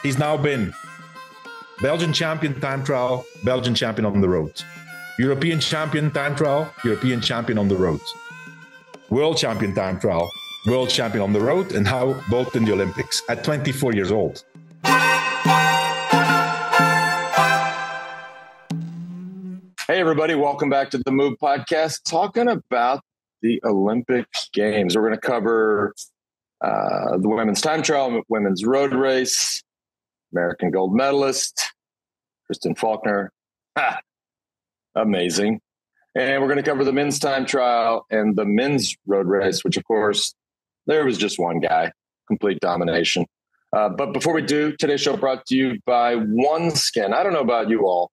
He's now been Belgian champion time trial, Belgian champion on the road. European champion time trial, European champion on the road. World champion time trial, world champion on the road, and now both in the Olympics at 24 years old. Hey, everybody. Welcome back to the Move podcast, talking about the Olympic Games. We're going to cover the women's time trial, women's road race, American gold medalist, Kristen Faulkner. Amazing. And we're going to cover the men's time trial and the men's road race, which, of course, there was just one guy, complete domination. But before we do, today's show brought to you by OneSkin. I don't know about you all,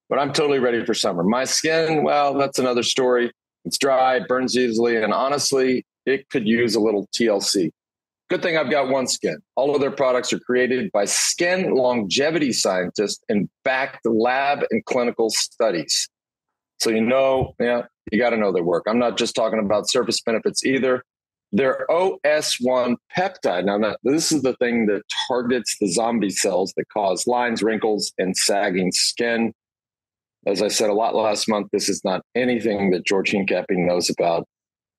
but I'm totally ready for summer. My skin, well, that's another story. It's dry, it burns easily, and honestly, it could use a little TLC. Good thing I've got OneSkin. All of their products are created by skin longevity scientists and backed lab and clinical studies. So you got to know their work. I'm not just talking about surface benefits either. Their OS1 peptide. Now, this is the thing that targets the zombie cells that cause lines, wrinkles, and sagging skin. As I said a lot last month, this is not anything that George Hincapie knows about.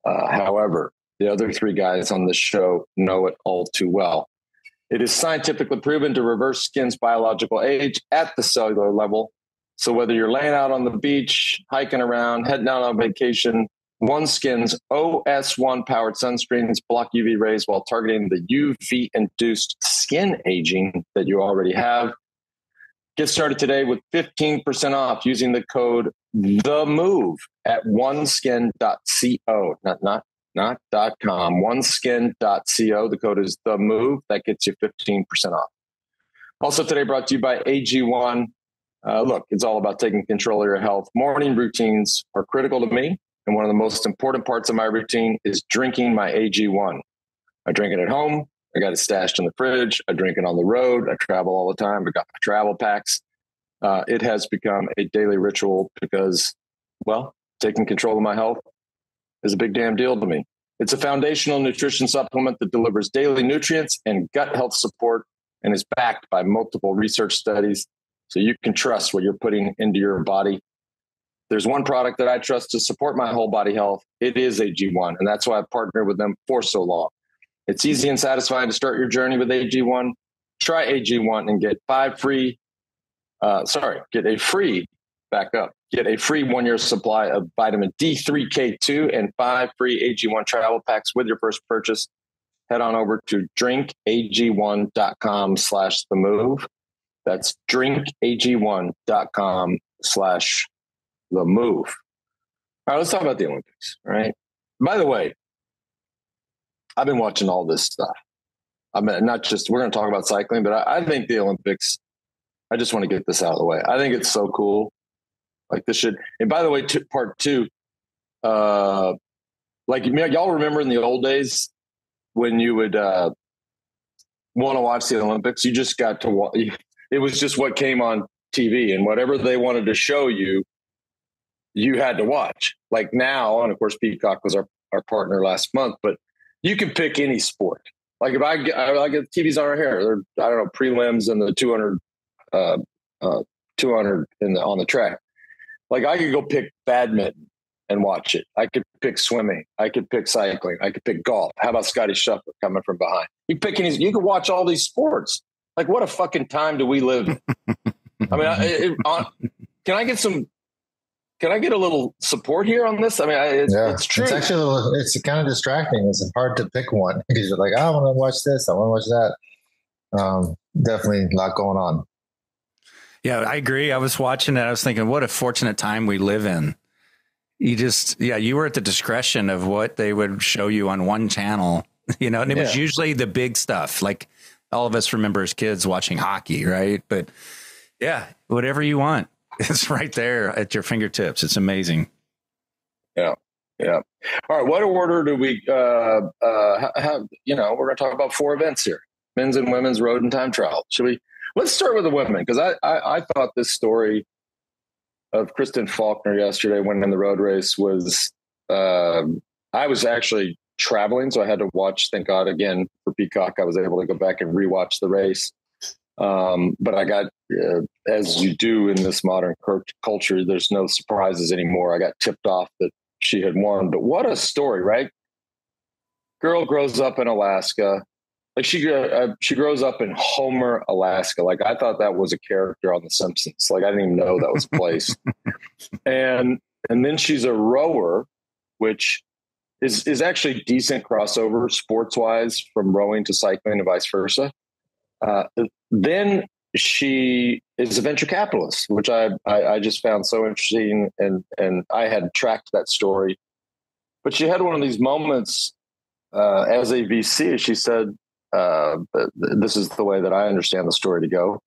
However, the other three guys on this show know it all too well. It is scientifically proven to reverse skin's biological age at the cellular level. So whether you're laying out on the beach, hiking around, heading out on vacation, OneSkin's OS1 powered sunscreens block UV rays while targeting the UV-induced skin aging that you already have. Get started today with 15% off using the code THEMOVE at oneskin.co, not .com, oneskin.co. The code is THEMOVE. That gets you 15% off. Also today brought to you by AG1. Look, it's all about taking control of your health. Morning routines are critical to me, and one of the most important parts of my routine is drinking my AG1. I drink it at home. I got it stashed in the fridge. I drink it on the road. I travel all the time. I got my travel packs. It has become a daily ritual because, well, taking control of my health is a big damn deal to me. It's a foundational nutrition supplement that delivers daily nutrients and gut health support and is backed by multiple research studies, so you can trust what you're putting into your body. There's one product that I trust to support my whole body health. It is AG1, and that's why I've partnered with them for so long. It's easy and satisfying to start your journey with AG1. Try AG1 and get a free 1-year supply of vitamin D3K2 and 5 free AG1 travel packs with your first purchase. Head on over to drinkag1.com/themove. That's drinkag1.com/themove. All right, let's talk about the Olympics. All right. By the way, I've been watching all this stuff. I mean, we're going to talk about cycling, but I think the Olympics, I just want to get this out of the way. I think it's so cool. Like this should, and by the way, part two, y'all remember in the old days when you would want to watch the Olympics, you just got to watch. It was just what came on TV, and whatever they wanted to show you, you had to watch. Like now, and of course, Peacock was our partner last month, but you can pick any sport. Like if I get TVs on our hair, I don't know, prelims and the 200 on the track. Like I could go pick badminton and watch it. I could pick swimming. I could pick cycling. I could pick golf. How about Scotty Scheffler coming from behind? You could watch all these sports. Like what a fucking time do we live in? I mean, can I get a little support here on this? I mean, it's true. It's actually it's kind of distracting. It's hard to pick one because you're like, I want to watch this. I want to watch that. Definitely a lot going on. Yeah, I agree. I was watching it. I was thinking, what a fortunate time we live in. You were at the discretion of what they would show you on one channel, and it was usually the big stuff. Like all of us remember as kids watching hockey, right? But yeah, whatever you want. It's right there at your fingertips. It's amazing. Yeah. All right. What order do we have? We're going to talk about 4 events here: men's and women's road and time trial. Let's start with the women, because I thought this story of Kristen Faulkner yesterday winning the road race was. I was actually traveling, so I had to watch. Thank God, again for Peacock, I was able to go back and rewatch the race. But I got, as you do in this modern culture, there's no surprises anymore. I got tipped off that she had won. But what a story, right? Girl grows up in Alaska. Like she grows up in Homer, Alaska. Like I thought that was a character on The Simpsons. Like I didn't even know that was a place. and then she's a rower, which is actually decent crossover sports wise from rowing to cycling and vice versa. Then she is a venture capitalist, which I just found so interesting, and I had tracked that story. But she had one of these moments as a VC. She said, "This is the way that I understand the story to go."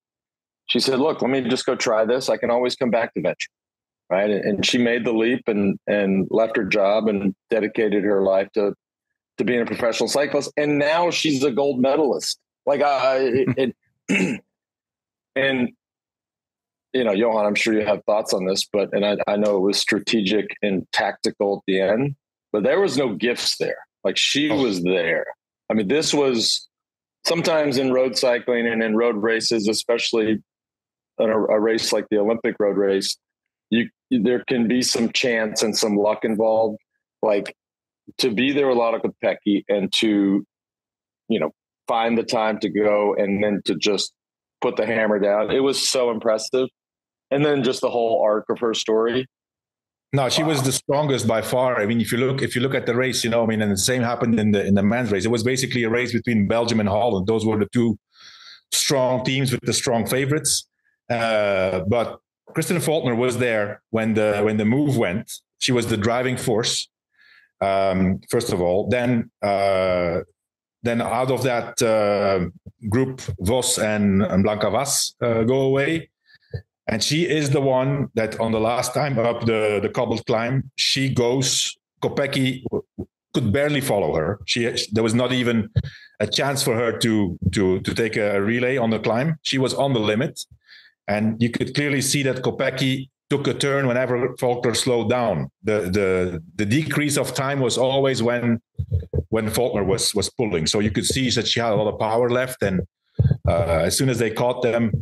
She said, "Look, let me just go try this. I can always come back to venture." Right, and she made the leap and left her job and dedicated her life to being a professional cyclist, and now she's a gold medalist. Like and you know, Johan, I'm sure you have thoughts on this, but I know it was strategic and tactical at the end, but there was no gifts there. Like she was there. I mean, this was sometimes in road cycling and in road races, especially in a race like the Olympic road race, there can be some chance and some luck involved. Like to be there with Lotte Kopecky and to, you know, find the time to go and then to just put the hammer down. It was so impressive. And then just the whole arc of her story. No, she was the strongest by far. I mean, if you look at the race, you know, I mean, and the same happened in the men's race. It was basically a race between Belgium and Holland. Those were the two strong teams with the strong favorites. But Kristen Faulkner was there when the move went. She was the driving force. First of all, then out of that group, Vos and Blanca Vas go away. And she is the one that on the last time up the cobbled climb, she goes, Kopecky could barely follow her. There was not even a chance for her to take a relay on the climb. She was on the limit. And you could clearly see that Kopecky took a turn whenever Faulkner slowed down. The decrease of time was always when Faulkner was pulling. So you could see that she had a lot of power left. And as soon as they caught them,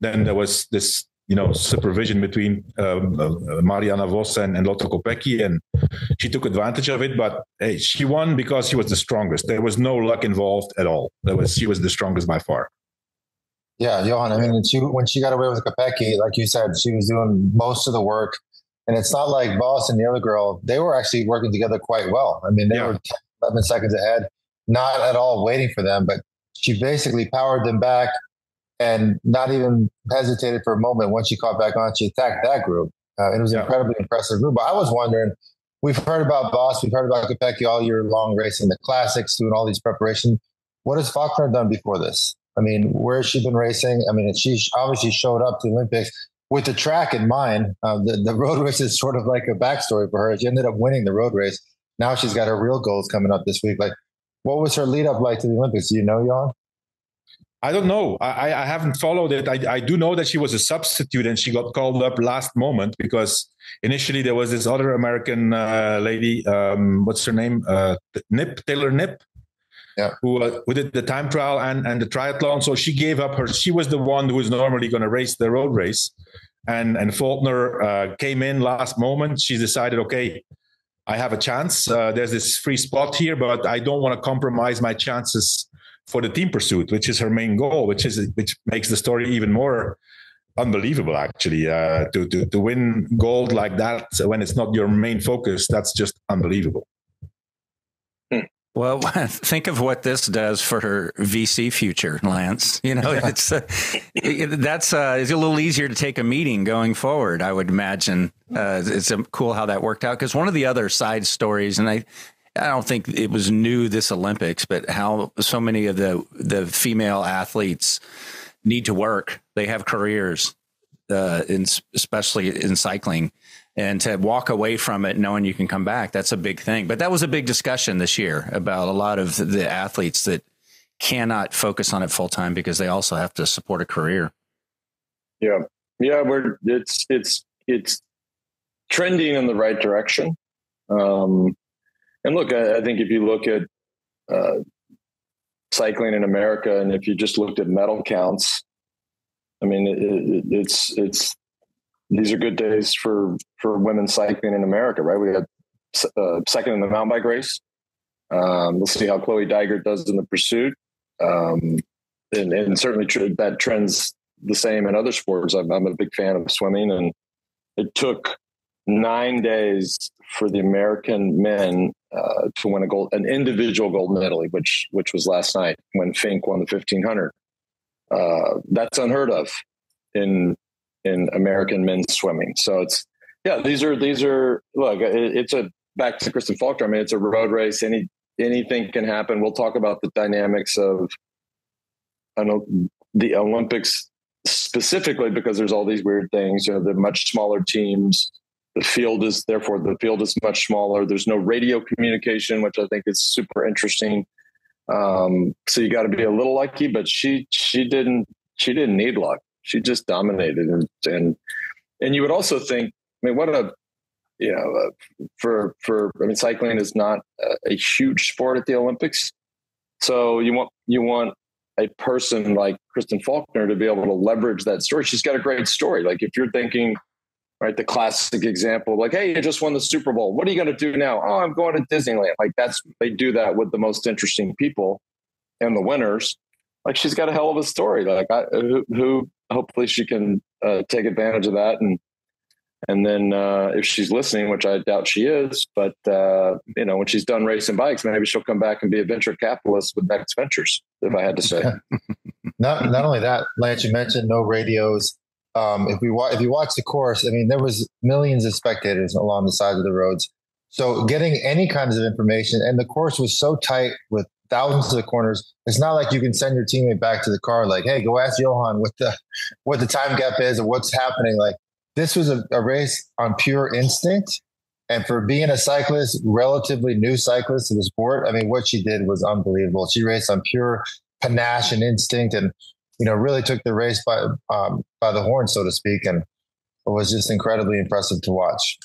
then there was this, you know, supervision between Marianne Vos and Lotte Kopecky, and she took advantage of it. But hey, she won because she was the strongest. There was no luck involved at all. She was the strongest by far. Yeah, Johan. I mean, when she got away with Kopecky, like you said, she was doing most of the work. And it's not like Vos and the other girl, they were actually working together quite well. I mean, they were 11 seconds ahead, not at all waiting for them, but she basically powered them back and not even hesitated for a moment. Once she caught back on, she attacked that group. It was an incredibly impressive group. But I was wondering, we've heard about Vos, we've heard about Kopecky all year long, racing the classics, doing all these preparations. What has Faulkner done before this? I mean, where has she been racing? I mean, she obviously showed up to the Olympics with the track in mind. The road race is sort of like a backstory for her. She ended up winning the road race. Now she's got her real goals coming up this week. Like, what was her lead up like to the Olympics? Do you know, Jan? I don't know. I haven't followed it. I do know that she was a substitute and she got called up last moment because initially there was this other American lady, what's her name? Taylor Nip. Yeah. Who did the time trial and the triathlon. So she gave up she was the one who was normally going to race the road race. And Faulkner came in last moment. She decided, okay, I have a chance. There's this free spot here, but I don't want to compromise my chances for the team pursuit, which is her main goal, which makes the story even more unbelievable, actually. To win gold like that when it's not your main focus, that's just unbelievable. Well, think of what this does for her VC future, Lance. You know, it's a little easier to take a meeting going forward, I would imagine. It's cool how that worked out, because one of the other side stories, and I don't think it was new this Olympics, but how so many of the female athletes need to work. They have careers, especially in cycling. And to walk away from it knowing you can come back, that's a big thing. But that was a big discussion this year about a lot of the athletes that cannot focus on it full time because they also have to support a career. Yeah. It's trending in the right direction. And look, I think if you look at cycling in America. And if you just looked at medal counts, I mean, it's these are good days for women's cycling in America, right? We got second in the mountain bike race. We'll see how Chloe Dygert does in the pursuit. And certainly that trend's the same in other sports. I'm a big fan of swimming, and it took 9 days for the American men to win an individual gold medal, which was last night when Fink won the 1500. That's unheard of in American men's swimming. So these are look, it's back to Kristen Faulkner. I mean, it's a road race. Anything can happen. We'll talk about the dynamics of the Olympics specifically, because there's all these weird things. The much smaller teams. The field is much smaller. There's no radio communication, which I think is super interesting. So you got to be a little lucky, but she didn't need luck. She just dominated, and you would also think, I mean, what a cycling is not a huge sport at the Olympics. So you want a person like Kristen Faulkner to be able to leverage that story. She's got a great story. Like if you're thinking, right, the classic example, like, hey, you just won the Super Bowl. What are you going to do now? Oh, I'm going to Disneyland. Like they do that with the most interesting people and the winners. Like she's got a hell of a story. Like who hopefully she can take advantage of that. And then if she's listening, which I doubt she is, but when she's done racing bikes, maybe she'll come back and be a venture capitalist with Next Ventures, if I had to say. Not only that, Lance, you mentioned no radios. If you watch the course, I mean, there was millions of spectators along the sides of the roads. So getting any kinds of information, and the course was so tight with thousands of corners. It's not like you can send your teammate back to the car, like, hey, go ask Johan what the time gap is or what's happening. Like this was a race on pure instinct. And for being a cyclist, relatively new cyclist to the sport, I mean, what she did was unbelievable. She raced on pure panache and instinct, and really took the race by the horn, so to speak, and it was just incredibly impressive to watch.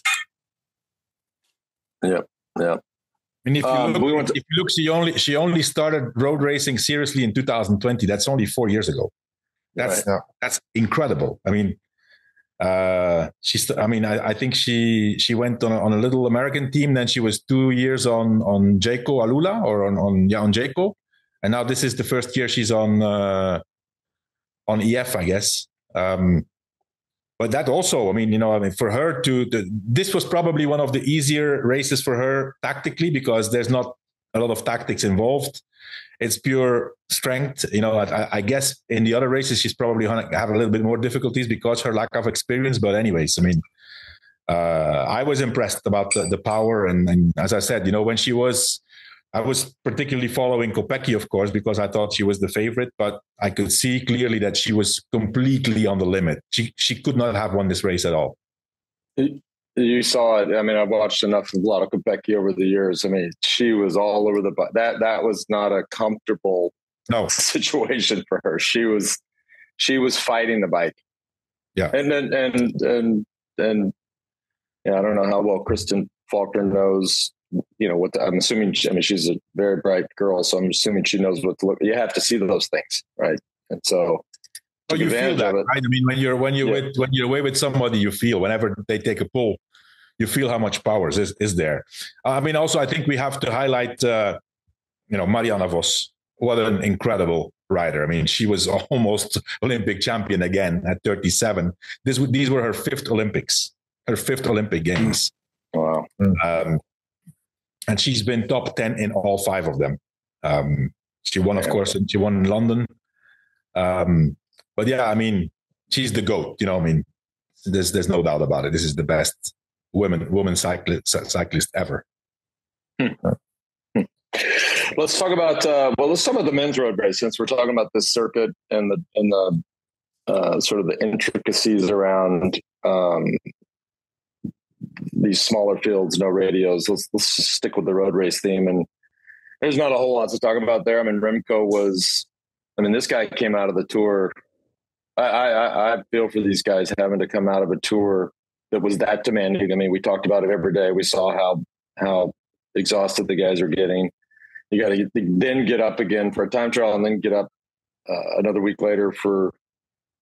Yep. And if you look, she only started road racing seriously in 2020. That's only 4 years ago. That's incredible. I mean, I think she went on a little American team. Then she was 2 years on Jayco Alula on Jayco, and now this is the first year she's on EF, I guess. But that also, for her this was probably one of the easier races for her tactically, because there's not a lot of tactics involved. It's pure strength. I guess in the other races, she's probably going to have a little bit more difficulties because her lack of experience. But anyways, I was impressed about the power. And as I said, when I was particularly following Kopecky, of course, because I thought she was the favorite, but I could see clearly that she was completely on the limit. She could not have won this race at all. You saw it. I mean, I've watched a lot of Kopecky over the years. I mean, she was all over the bike. That was not a comfortable situation for her. She was fighting the bike. Yeah. And I don't know how well Kristen Faulkner knows. I'm assuming. She's a very bright girl, so I'm assuming she knows what to look. You have to see those things, right? And so, you feel that, right? I mean, when you're away with somebody, you feel whenever they take a pull, you feel how much power is there. Also, I think we have to highlight, Marianne Vos. What an incredible rider. I mean, she was almost Olympic champion again at 37. These were her fifth Olympics, her fifth Olympic Games. Wow. And she's been top 10 in all 5 of them. She won, of course, and she won in London. But yeah, I mean, she's the GOAT. There's no doubt about it. This is the best woman cyclist ever. Let's talk about the men's road race, since we're talking about this circuit and the sort of the intricacies around these smaller fields, no radios. Let's stick with the road race theme. And there's not a whole lot to talk about there. I mean, this guy came out of the tour. I feel for these guys having to come out of a tour that was that demanding. I mean, we talked about it every day. We saw how exhausted the guys are getting. You got to then get up again for a time trial, and then get up another week later for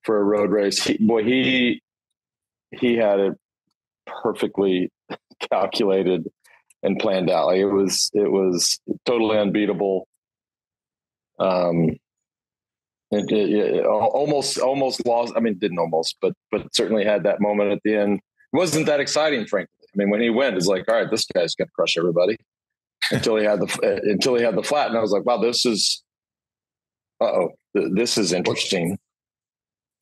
a road race. He had it perfectly calculated and planned out. Like it was totally unbeatable. It almost lost. I mean, didn't almost, but certainly had that moment at the end. It wasn't that exciting, frankly. I mean, when he went, it's like, all right, this guy's going to crush everybody. Until he had the flat, and I was like, wow, this is interesting.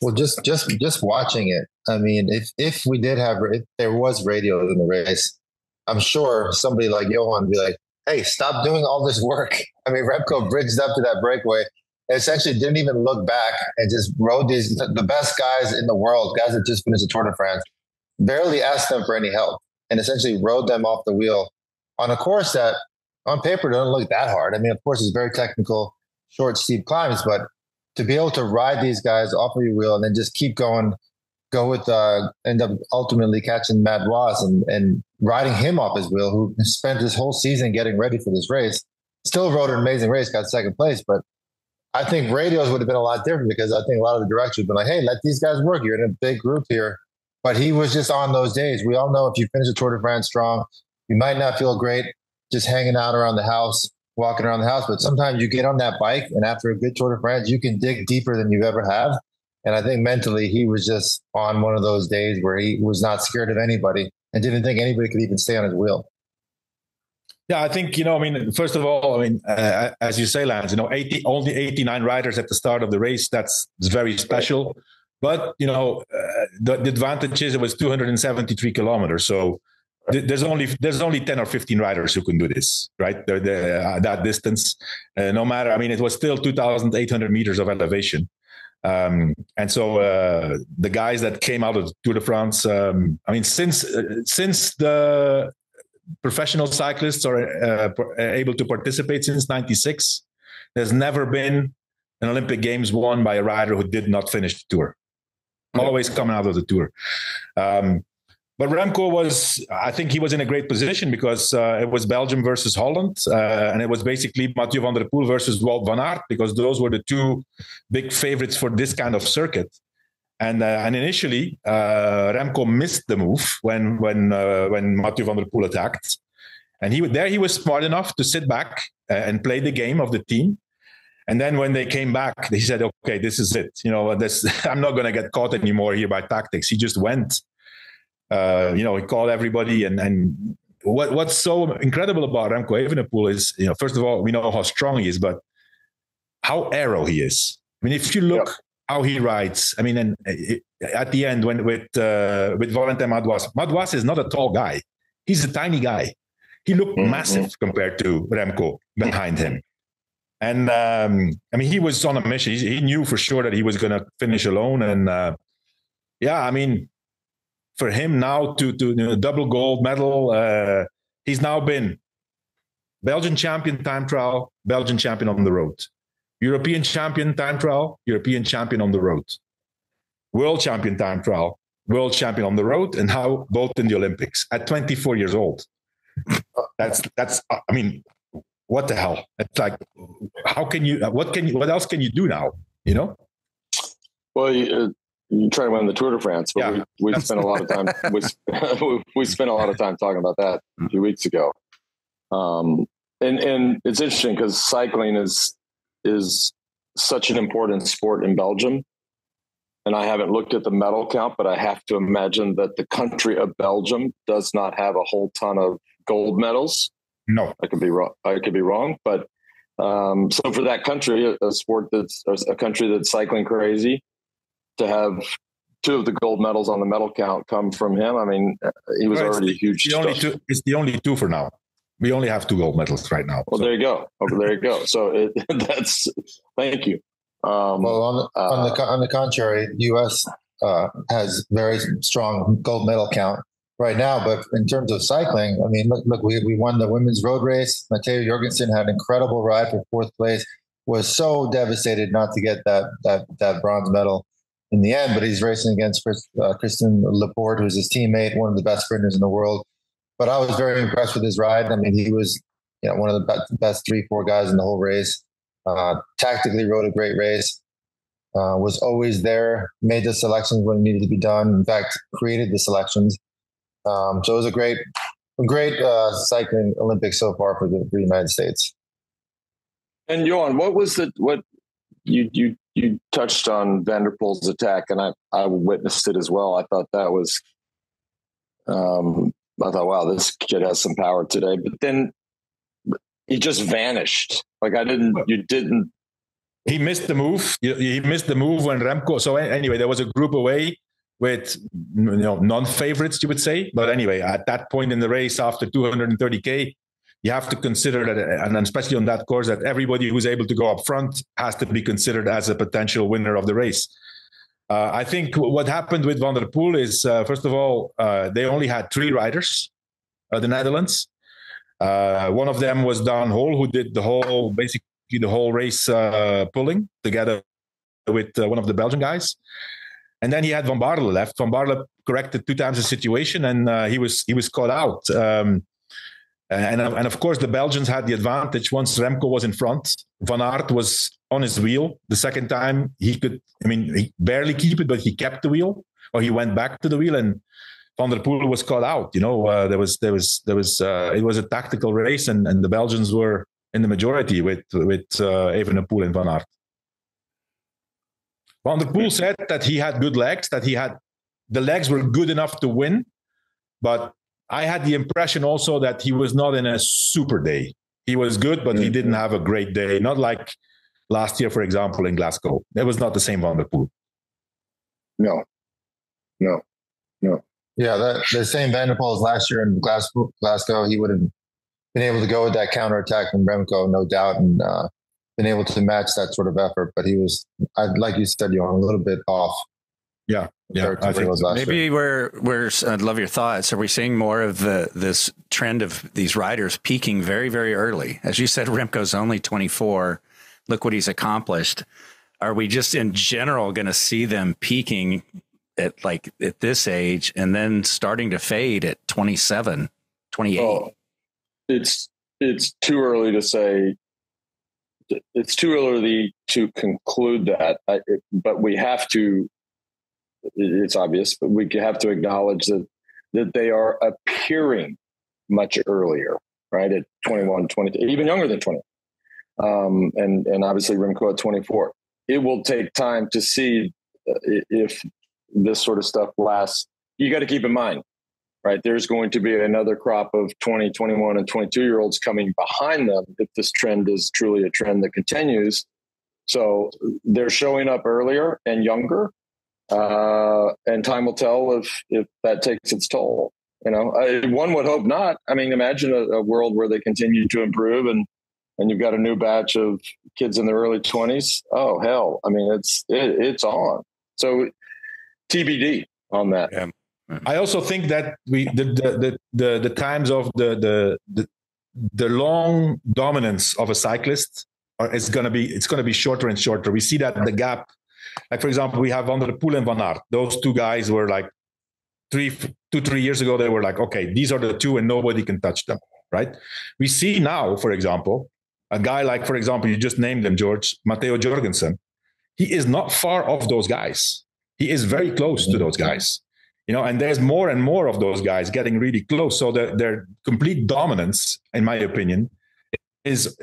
Well, just watching it. I mean, if there was radio in the race, I'm sure somebody like Johan would be like, hey, stop doing all this work. I mean, Remco bridged up to that breakaway and essentially didn't even look back and just rode the best guys in the world, guys that just finished the Tour de France, barely asked them for any help and essentially rode them off the wheel on a course that on paper doesn't look that hard. I mean, of course, it's very technical, short, steep climbs, but to be able to ride these guys off of your wheel and then just keep going, end up ultimately catching Matt Ross and riding him off his wheel, who spent his whole season getting ready for this race, still rode an amazing race, got second place. But I think radios would have been a lot different because I think a lot of the directors would have been like, hey, let these guys work. You're in a big group here. But he was just on those days. We all know if you finish the Tour de France strong, you might not feel great just hanging out around the house, walking around the house. But sometimes you get on that bike, and after a good Tour de France, you can dig deeper than you've ever have. And I think mentally he was just on one of those days where he was not scared of anybody and didn't think anybody could even stay on his wheel. Yeah, I think, first of all, as you say, Lance, only 89 riders at the start of the race. That's very special. But, the advantage is it was 273 kilometers. So there's only 10 or 15 riders who can do this, right? That distance. No matter, it was still 2,800 meters of elevation. And so the guys that came out of the Tour de France, since the professional cyclists are able to participate since '96, there's never been an Olympic Games won by a rider who did not finish the Tour. Always coming out of the Tour. But Remco I think he was in a great position because it was Belgium versus Holland. And it was basically Mathieu van der Poel versus Wout van Aert, because those were the two big favorites for this kind of circuit. And initially, Remco missed the move when Mathieu van der Poel attacked. And he was smart enough to sit back and play the game of the team. And then when they came back, he said, okay, this is it. I'm not going to get caught anymore here by tactics. He just went. He called everybody. And what's so incredible about Remco Evenepoel is, first of all, we know how strong he is, but how aero he is. If you look how he rides, and at the end with Valentin Madouas is not a tall guy. He's a tiny guy. He looked massive compared to Remco behind him. And he was on a mission. He knew for sure that he was going to finish alone. And for him now to double gold medal, he's now been Belgian champion time trial, Belgian champion on the road, European champion time trial, European champion on the road, world champion time trial, world champion on the road, and now both in the Olympics at 24 years old. That's what the hell? It's like, what else can you do now? Well, you try to win the Tour de France, but we spent a lot of time. We spent a lot of time talking about that a few weeks ago. And it's interesting because cycling is such an important sport in Belgium. And I haven't looked at the medal count, but I have to imagine that the country of Belgium does not have a whole ton of gold medals. No, I could be wrong. But so for that country, a country that's cycling crazy, to have two of the gold medals on the medal count come from him. He was already a huge. It's the only two for now. We only have 2 gold medals right now. Well, there you go. So that's thank you. On the contrary, U.S. Has very strong gold medal count right now. But in terms of cycling, look, we won the women's road race. Matteo Jorgensen had an incredible ride for 4th place. Was so devastated not to get that bronze medal in the end. But he's racing against Kristen Laporte, who's his teammate, one of the best sprinters in the world. But I was very impressed with his ride. He was one of the best 3-4 guys in the whole race. Tactically rode a great race. Was always there, made the selections when it needed to be done. In fact, created the selections. So it was a great cycling Olympics so far for the United States. And Johan, what you touched on Van der Poel's attack, and I witnessed it as well. I thought that was, wow, this kid has some power today. But then he just vanished. Like you didn't. He missed the move. He missed the move when Remco. So anyway, there was a group away with non-favorites, you would say. But anyway, at that point in the race, after 230K, you have to consider that, and especially on that course, that everybody who's able to go up front has to be considered as a potential winner of the race. I think what happened with Van der Poel is, first of all, they only had 3 riders, the Netherlands. One of them was Dan Hol, who did the whole race pulling together with one of the Belgian guys. And then he had Van Baarle left. Van Baarle corrected 2 times the situation, and he was caught out. And of course, the Belgians had the advantage once Remco was in front. Van Aert was on his wheel. The second time he barely keep it, but he kept the wheel, or he went back to the wheel, and Van der Poel was caught out. It was a tactical race, and the Belgians were in the majority with Evenepoel and Van Aert. Van der Poel said that he had good legs, that the legs were good enough to win, but I had the impression also that he was not in a super day. He was good, but he didn't have a great day. Not like last year, for example, in Glasgow. It was not the same Van der Poel. No. Yeah, the same Van der Poel as last year in Glasgow. He would have been able to go with that counterattack from Remco, no doubt, and been able to match that sort of effort. But he was, like you said, a little bit off. Yeah. I think maybe I'd love your thoughts. Are we seeing more of this trend of these riders peaking very, very early? As you said, Remco's only 24. Look what he's accomplished. Are we just in general going to see them peaking at this age and then starting to fade at 27, 28? Oh, it's too early to say. It's too early to conclude that, but we have to. It's obvious, but we have to acknowledge that they are appearing much earlier, right? At 21, 22, even younger than 20. And obviously Remco at 24. It will take time to see if this sort of stuff lasts. You got to keep in mind, right? There's going to be another crop of 20, 21, and 22-year-olds coming behind them if this trend is truly a trend that continues. So they're showing up earlier and younger. And time will tell if that takes its toll. One would hope not. I mean, imagine a world where they continue to improve and you've got a new batch of kids in their early 20s. Oh, hell. I mean, it's on. So TBD on that. Yeah. I also think that the times of the long dominance of a cyclist it's going to be shorter and shorter. We see that the gap. Like, for example, we have Van der Poel and Van Aert. Those 2 guys were like 3 years ago, they were like, okay, these are the 2 and nobody can touch them, right? We see now, for example, a guy like, for example, you just named him, George, Matteo Jorgensen. He is not far off those guys. He is very close to those guys, and there's more and more of those guys getting really close. So their complete dominance, in my opinion, is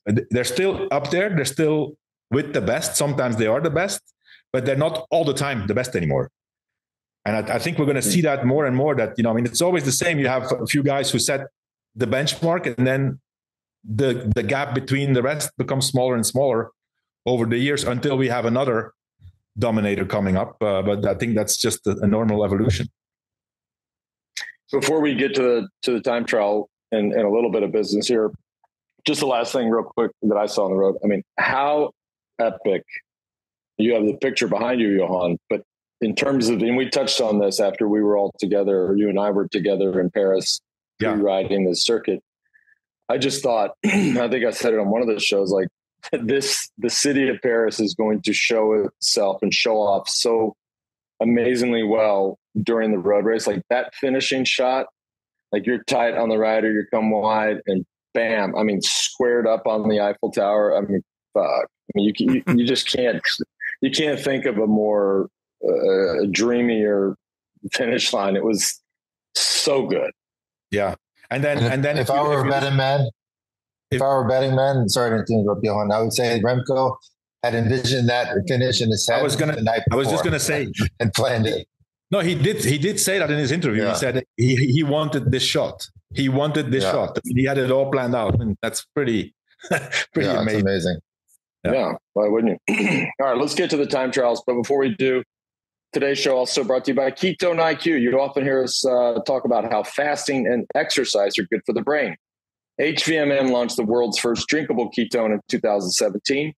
they're still up there. They're still with the best. Sometimes they are the best, but they're not all the time the best anymore. And I think we're going to see that more and more, that, it's always the same. You have a few guys who set the benchmark, and then the gap between the rest becomes smaller and smaller over the years until we have another dominator coming up. But I think that's just a normal evolution. Before we get to the time trial and a little bit of business here, just the last thing real quick that I saw on the road. I mean, how epic. You have the picture behind you, Johan, but in terms of, and we touched on this after we were all together, or you and I were together in Paris, riding the circuit. I just thought, I think I said it on one of the shows, like the city of Paris is going to show itself and show off so amazingly well during the road race. Like that finishing shot, like you're tight on the rider, you come wide, and bam. I mean, squared up on the Eiffel Tower. I mean, fuck. I mean, you just can't think of a more dreamier finish line. It was so good. Yeah. And then if I were a betting man, sorry to interrupt, Johan, I would say Remco had envisioned that finish in his head. I was just gonna say and planned it. No, he did say that in his interview. Yeah. He said he wanted this shot. He wanted this shot. He had it all planned out, and that's pretty amazing. It's amazing. Yeah, why wouldn't you? All right, let's get to the time trials. But before we do, today's show also brought to you by Ketone IQ. You often hear us talk about how fasting and exercise are good for the brain. HVMN launched the world's first drinkable ketone in 2017.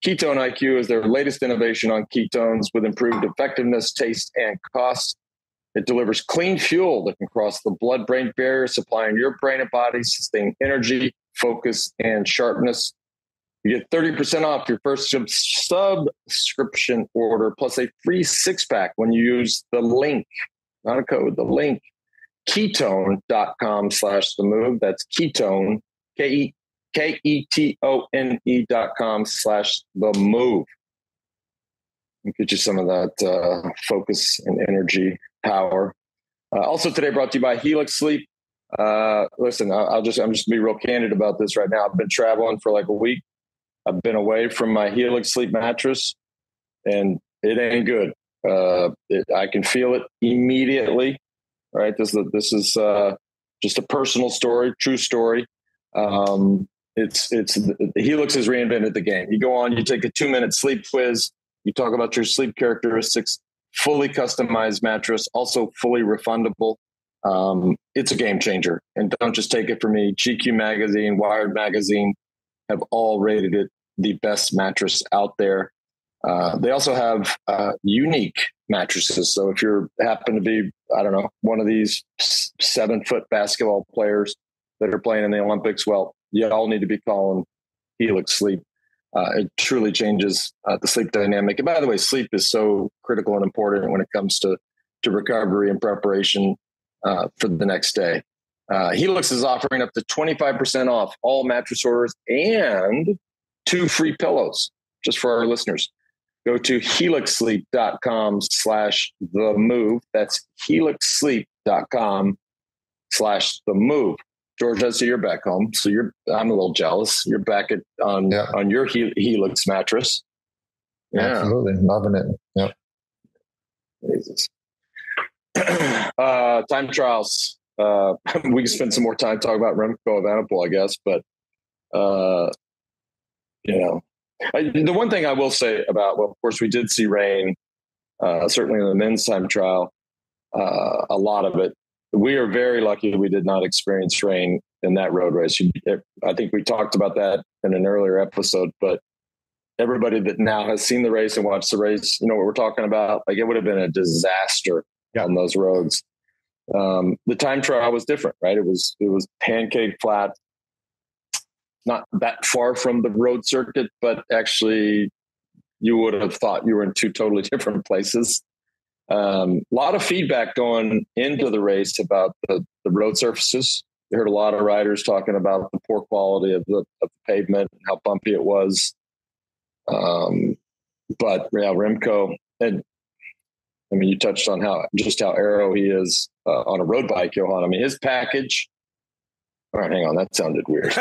Ketone IQ is their latest innovation on ketones with improved effectiveness, taste, and cost. It delivers clean fuel that can cross the blood-brain barrier, supplying your brain and body sustained energy, focus, and sharpness. You get 30% off your first subscription order, plus a free six-pack when you use the link, not a code, the link, ketone.com/TheMove. That's ketone, ketone.com/TheMove. Get you some of that focus and energy power. Also today brought to you by Helix Sleep. Listen, I'm just gonna be real candid about this right now. I've been traveling for like a week. I've been away from my Helix Sleep mattress, and it ain't good. I can feel it immediately. Right, this is just a personal story, true story. Helix has reinvented the game. You go on, you take a 2-minute sleep quiz. You talk about your sleep characteristics. Fully customized mattress, also fully refundable. It's a game changer, and don't just take it from me. GQ magazine, Wired magazine have all rated it the best mattress out there. They also have unique mattresses. So if you happen to be, I don't know, one of these 7-foot basketball players that are playing in the Olympics, well, you all need to be calling Helix Sleep. It truly changes the sleep dynamic. And by the way, sleep is so critical and important when it comes to recovery and preparation for the next day. Helix is offering up to 25% off all mattress orders and 2 free pillows just for our listeners. Go to helixsleep.com/TheMove. That's helixsleep.com/TheMove. George, I see you're back home. So I'm a little jealous. You're back on your Helix mattress. Yeah. Absolutely. Loving it. Yep. Jesus. Time trials. We can spend some more time talking about Remco Evenepoel, I guess, but the one thing I will say about, well, of course, we did see rain, certainly in the men's time trial, a lot of it. We are very lucky we did not experience rain in that road race. I think we talked about that in an earlier episode, but everybody that now has seen the race and watched the race, you know what we're talking about. Like, it would have been a disaster on those roads. The time trial was different, right? It was pancake flat, not that far from the road circuit, but actually you would have thought you were in 2 totally different places. A lot of feedback going into the race about the road surfaces. You heard a lot of riders talking about the poor quality of the pavement and how bumpy it was. But Remco, and I mean, you touched on how aero he is on a road bike, Johan. I mean, his package. All right, hang on. That sounded weird.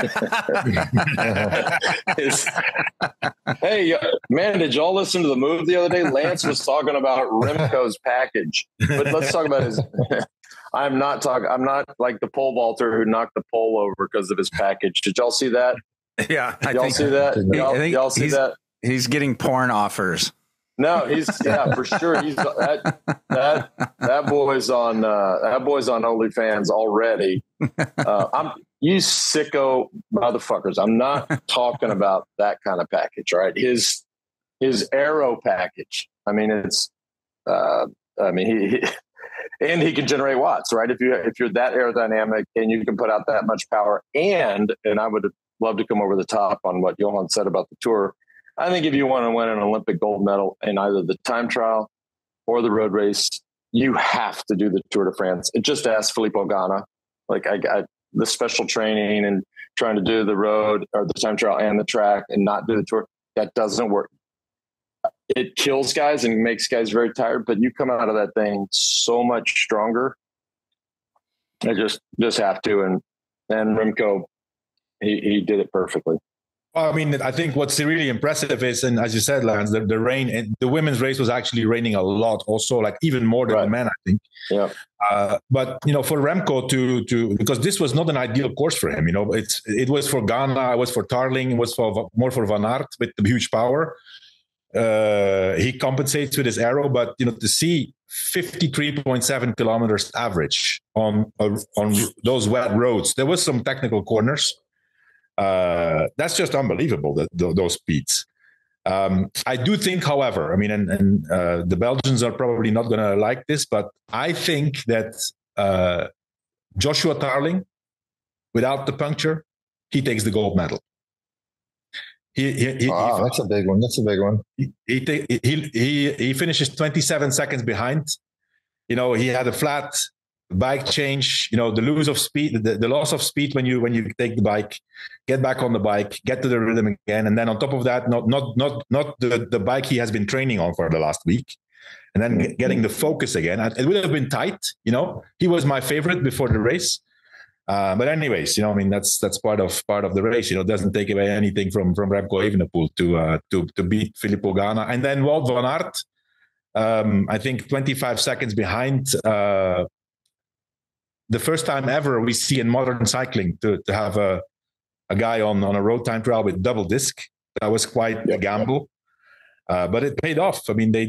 Hey, man, did y'all listen to the move the other day? Lance was talking about Remco's package, but let's talk about his. I'm not like the pole vaulter who knocked the pole over because of his package. Did y'all see that? Yeah, y'all see that? Y'all see that? He's getting porn offers. No, he's for sure. He's that boy's on OnlyFans already. You sicko motherfuckers. I'm not talking about that kind of package, right? His aero package. I mean, it's. He can generate watts, right? If you're that aerodynamic and you can put out that much power, and I would love to come over the top on what Johan said about the Tour. I think if you want to win an Olympic gold medal in either the time trial or the road race, you have to do the Tour de France. It just asked Filippo Ganna. Like, the special training and trying to do the road or the time trial and the track and not do the tour. That doesn't work. It kills guys and makes guys very tired, but you come out of that thing so much stronger. I just have to. And Remco, he did it perfectly. Well, I mean, I think what's really impressive is, and as you said, Lance, the rain, and the women's race was actually raining a lot also, like even more than the men, I think. Yeah. But, for Remco to because this was not an ideal course for him, it was for Ghana, it was for Tarling, it was more for Van Aert with the huge power. He compensates with his aero, but, to see 53.7 kilometers average on those wet roads, there was some technical corners. That's just unbelievable, those speeds. I do think, however, I mean, and the Belgians are probably not going to like this, but I think that Joshua Tarling, without the puncture, he takes the gold medal. That's a big one. That's a big one. He finishes 27 seconds behind. He had a flat bike change, the lose of speed, the loss of speed when you take the bike, get back on the bike, get to the rhythm again, and then on top of that, not the bike he has been training on for the last week, and then getting the focus again. It would have been tight, He was my favorite before the race, but anyways, that's part of the race. It doesn't take away anything from Remco Evenepoel to beat Filippo Ganna, and then Wout van Aert. I think 25 seconds behind. The first time ever we see in modern cycling to have a guy on a road time trial with double disc. That was quite a gamble, but it paid off. I mean, they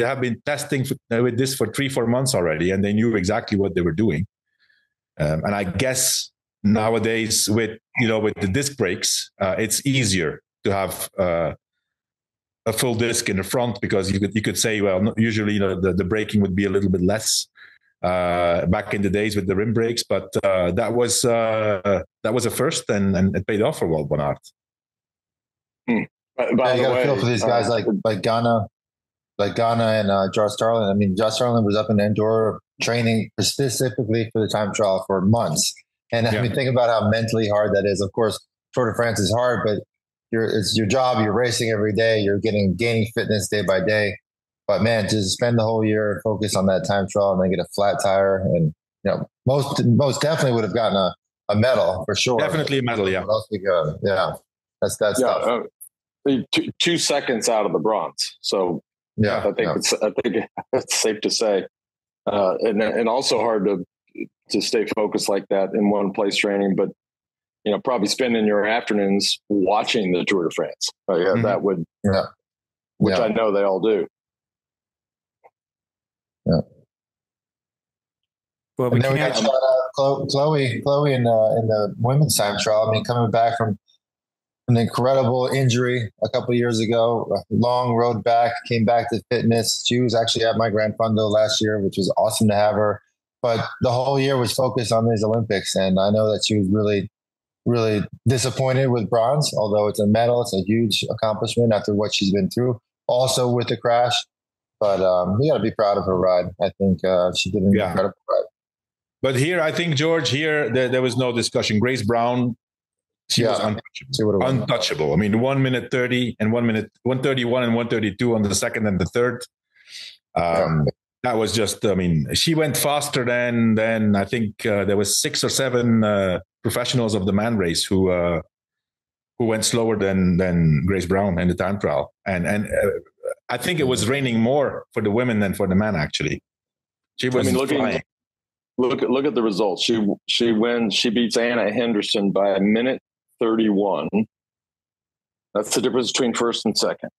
have been testing with this for 3-4 months already, and they knew exactly what they were doing. And I guess nowadays with the disc brakes, it's easier to have a full disc in the front, because you could say, well, usually the braking would be a little bit less. Back in the days with the rim brakes, but that was a first, and it paid off for Wout van Aert. By the way, feel for these guys like Ghana and Josh Starlin. I mean, Josh Starlin was up in Andorra training specifically for the time trial for months, and I mean, think about how mentally hard that is. Of course, Tour de France is hard, but it's your job. You're racing every day. You're gaining fitness day by day. But man, to spend the whole year focus on that time trial and then get a flat tire, and most definitely would have gotten a medal for sure. Definitely a medal, yeah. Yeah, that's tough. 2 seconds out of the bronze. So I think it's safe to say, and also hard to stay focused like that in one place training, but probably spending your afternoons watching the Tour de France. That would, which I know they all do. Yeah. Well, and then we got Chloe in the women's time trial. I mean, coming back from an incredible injury a couple of years ago, a long road back, came back to fitness. She was actually at my Gran Fondo last year, which was awesome to have her. But the whole year was focused on these Olympics, and I know that she was really, really disappointed with bronze. Although it's a medal, it's a huge accomplishment after what she's been through. Also with the crash. But we got to be proud of her ride. I think she did an incredible ride. But here, I think, George, there was no discussion. Grace Brown, she was untouchable. I mean, 1 minute 30 and 1 minute 131 and 132 on the second and the third. That was just, I mean, she went faster than I think there was 6 or 7 professionals of the man race who went slower than Grace Brown in the time trial. And I think it was raining more for the women than for the men, actually. She was flying. Look at the results. She beats Anna Henderson by 1:31. That's the difference between first and second.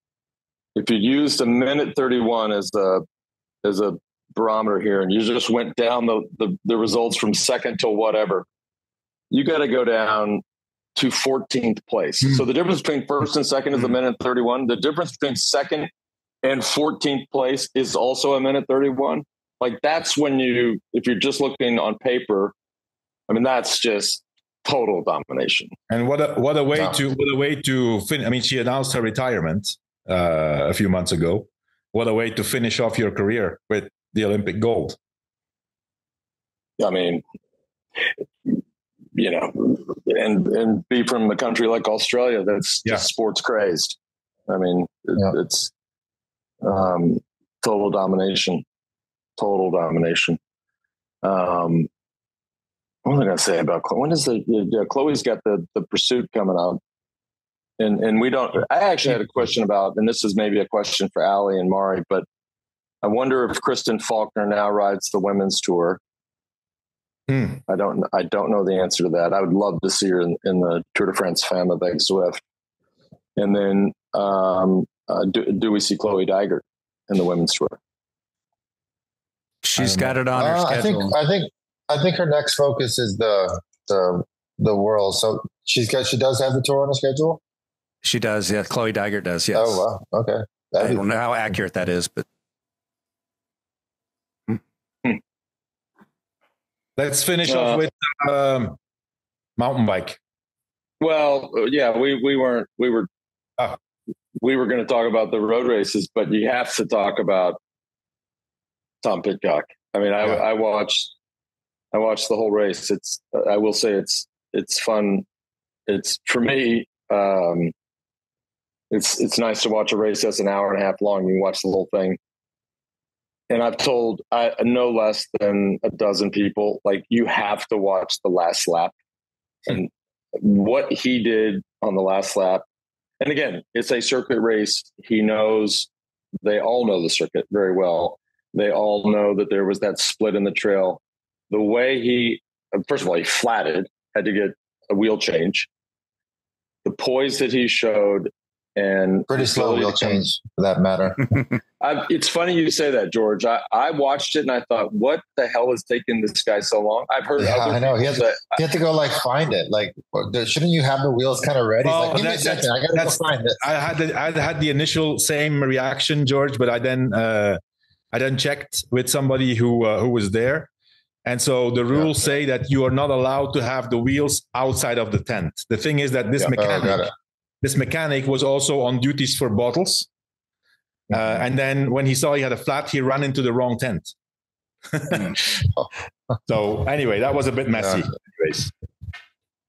If you used 1:31 as a barometer here, and you just went down the results from second to whatever, you got to go down to 14th place. So the difference between first and second is 1:31. The difference between second and 14th place is also 1:31. Like, that's when if you're just looking on paper, I mean, that's just total domination. And what a way to finish. I mean, she announced her retirement a few months ago. What a way to finish off your career with the Olympic gold. I mean, and be from a country like Australia that's just sports crazed. I mean, it's total domination. What was I going to say about Chloe? When is Chloe's got the pursuit coming up, and we don't. I actually had a question about, and this is maybe a question for Ali and Mari, but I wonder if Kristen Faulkner now rides the women's tour. I don't know the answer to that. I would love to see her in the Tour de France Femme avec Zwift. And then do we see Chloe Dygert in the women's tour? She's got it on her schedule. I think her next focus is the world. So she does have the tour on her schedule. She does. Yeah. Chloe Dygert does. Yes. Oh, wow. Okay. I don't know how accurate that is, but. Let's finish off with mountain bike. Well, yeah, we were going to talk about the road races, but you have to talk about Tom Pidcock. I mean, I watched the whole race. I will say it's fun. It's for me. It's nice to watch a race that's an hour and a half long. You can watch the whole thing. And I've told no less than a dozen people, like, you have to watch the last lap. And what he did on the last lap. And again, it's a circuit race. They all know the circuit very well. They all know that there was that split in the trail. The way first of all, he flatted, had to get a wheel change. The poise that he showed, and pretty slow wheel change for that matter. It's funny you say that, George. I watched it and I thought, what the hell is taking this guy so long? I've heard. Yeah, I know. He had to go find it. Like, shouldn't you have the wheels kind of ready? Well, give me a second. I got to go find it. I had the initial same reaction, George, but I then checked with somebody who was there. And so the rules say that you are not allowed to have the wheels outside of the tent. The thing is that this mechanic was also on duties for bottles. And then when he saw he had a flat, he ran into the wrong tent. So anyway, that was a bit messy.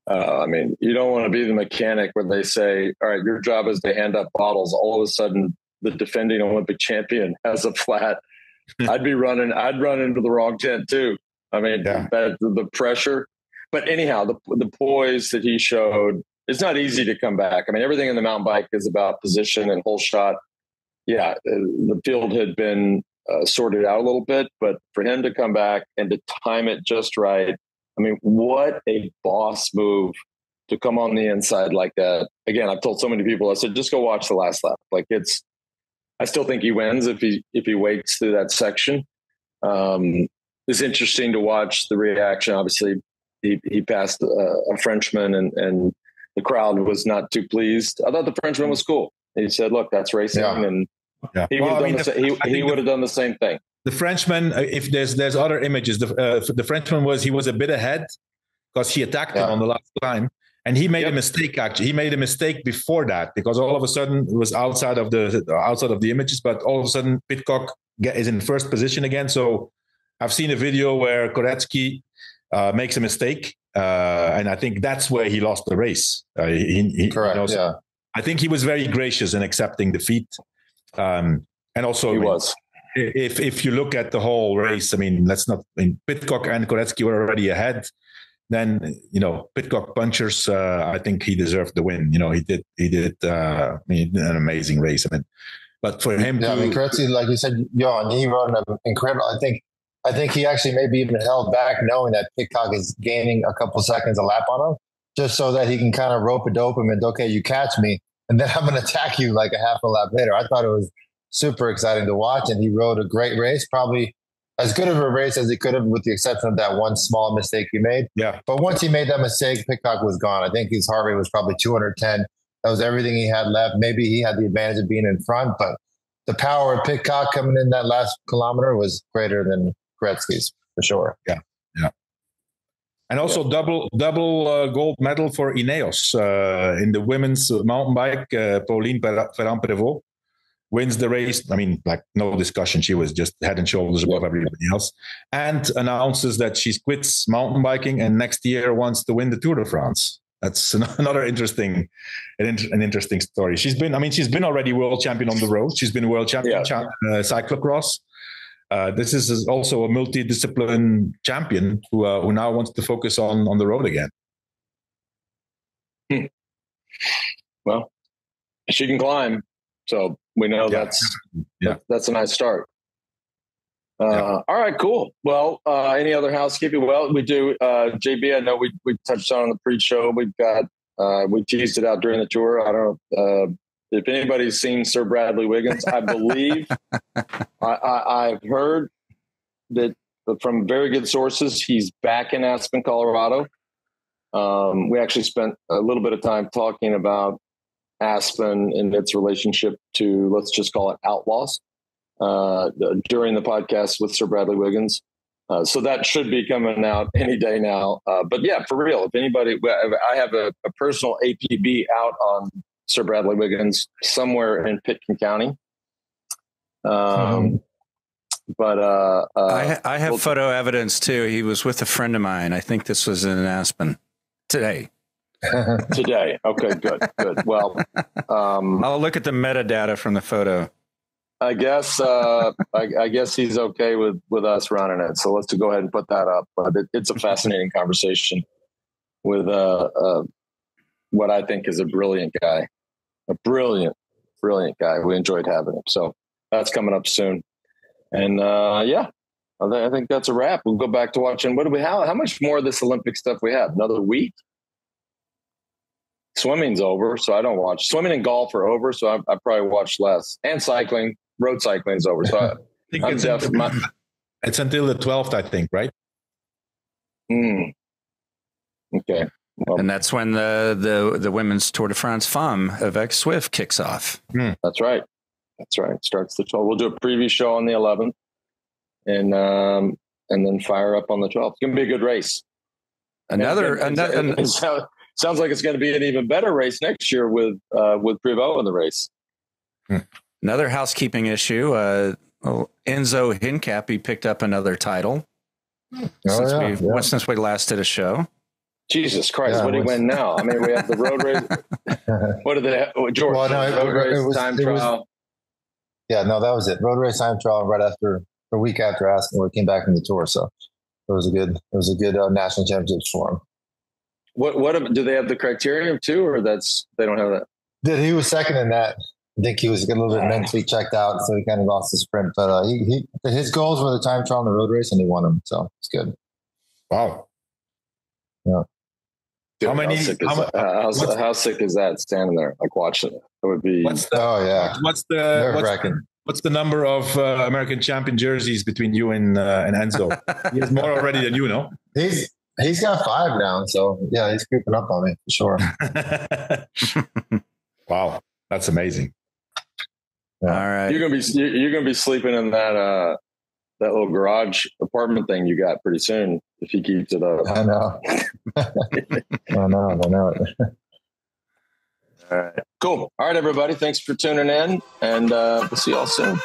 I mean, you don't want to be the mechanic where they say, all right, your job is to hand up bottles. All of a sudden, the defending Olympic champion has a flat. I'd run into the wrong tent too. I mean, the pressure. But anyhow, the poise that he showed, it's not easy to come back. I mean, everything in the mountain bike is about position and whole shot. Yeah, the field had been sorted out a little bit, but for him to come back and to time it just right, I mean, what a boss move to come on the inside like that. Again, I've told so many people, I said, just go watch the last lap. Like, I still think he wins if he waits through that section. It's interesting to watch the reaction. Obviously, he passed a Frenchman and the crowd was not too pleased. I thought the Frenchman was cool. He said, look, that's racing. And he would have done the same thing. The Frenchman, if there's other images, the Frenchman was a bit ahead because he attacked him on the last time. And he made a mistake, actually. He made a mistake before that because all of a sudden it was outside of the images, but all of a sudden Pidcock is in first position again. So I've seen a video where Koretsky makes a mistake. And I think that's where he lost the race. Correct. I think he was very gracious in accepting defeat. And also, he was. If you look at the whole race, I mean, Pidcock and Koretsky were already ahead. Then, Pidcock punchers, I think he deserved the win. He did an amazing race. I mean, but for him, Koretsky, like you said, Johan, he run an incredible. I think he actually maybe even held back, knowing that Pidcock is gaining a couple seconds a lap on him, just so that he can kind of rope-a-dope him and, okay, you catch me, and then I'm going to attack you like a half a lap later. I thought it was super exciting to watch, and he rode a great race, probably as good of a race as he could have, with the exception of that one small mistake he made. Yeah. But once he made that mistake, Pidcock was gone. I think his heart rate was probably 210. That was everything he had left. Maybe he had the advantage of being in front, but the power of Pidcock coming in that last kilometer was greater than Koretsky's, for sure. Yeah. And also double gold medal for Ineos in the women's mountain bike, Pauline Ferrand-Prévot, wins the race. I mean, like no discussion. She was just head and shoulders above everybody else, and announces that she quits mountain biking and next year wants to win the Tour de France. That's another an interesting story. She's been already world champion on the road. She's been world champion cyclocross. This is also a multidiscipline champion who now wants to focus on the road again. Well, she can climb, so we know that's a nice start. All right, cool. Well, any other housekeeping? Well, we do. JB, I know we touched on the pre-show. We've got we teased it out during the tour. I don't know if anybody's seen Sir Bradley Wiggins. I believe I've heard that from very good sources he's back in Aspen, Colorado. We actually spent a little bit of time talking about Aspen and its relationship to, let's just call it, outlaws during the podcast with Sir Bradley Wiggins. So that should be coming out any day now. But yeah, for real, if anybody, I have a personal APB out on Sir Bradley Wiggins somewhere in Pitkin County. But I have photo evidence too. He was with a friend of mine. I think this was in Aspen today. Today. Okay, good. Well, I'll look at the metadata from the photo. I guess I guess he's okay with us running it. So let's go ahead and put that up. But it's a fascinating conversation with what I think is a brilliant guy, a brilliant guy. We enjoyed having him. So that's coming up soon. And I think that's a wrap. We'll go back to watching. How much more of this Olympic stuff we have? Another week? Swimming's over, so I don't watch. Swimming and golf are over, so I probably watch less. And cycling, road cycling's over. So I think it's until the 12th, I think, right? Okay. Well, and that's when the women's Tour de France Femme avec Swift kicks off. That's right. It starts the 12th. We'll do a preview show on the 11th, and then fire up on the 12th. It's gonna be a good race. Sounds like it's going to be an even better race next year with Privot in the race. Another housekeeping issue. Enzo Hincapie picked up another title since we last did a show. Jesus Christ! What did he win now? I mean, we have the road race. What did they? George? Well, no, road race time trial. That was it. Road race time trial right after a week after Aspen, we came back from the tour. So it was a good national championships for him. What do they have the criterium too, or they don't have that? He was second in that. I think he was a little bit mentally checked out, so he kind of lost the sprint. But his goals were the time trial and the road race, and he won them. So it's good. Wow. Yeah. Dude, how sick is that standing there like watching it? It would be. What's the number of American champion jerseys between you and Enzo? He has more already than you know. He's got 5 now, so yeah, he's creeping up on me for sure. Wow, that's amazing. Yeah. All right, you're gonna be sleeping in that little garage apartment thing you got pretty soon if he keeps it up. I know. I know it. All right, cool. All right, everybody, thanks for tuning in, and we'll see y'all soon.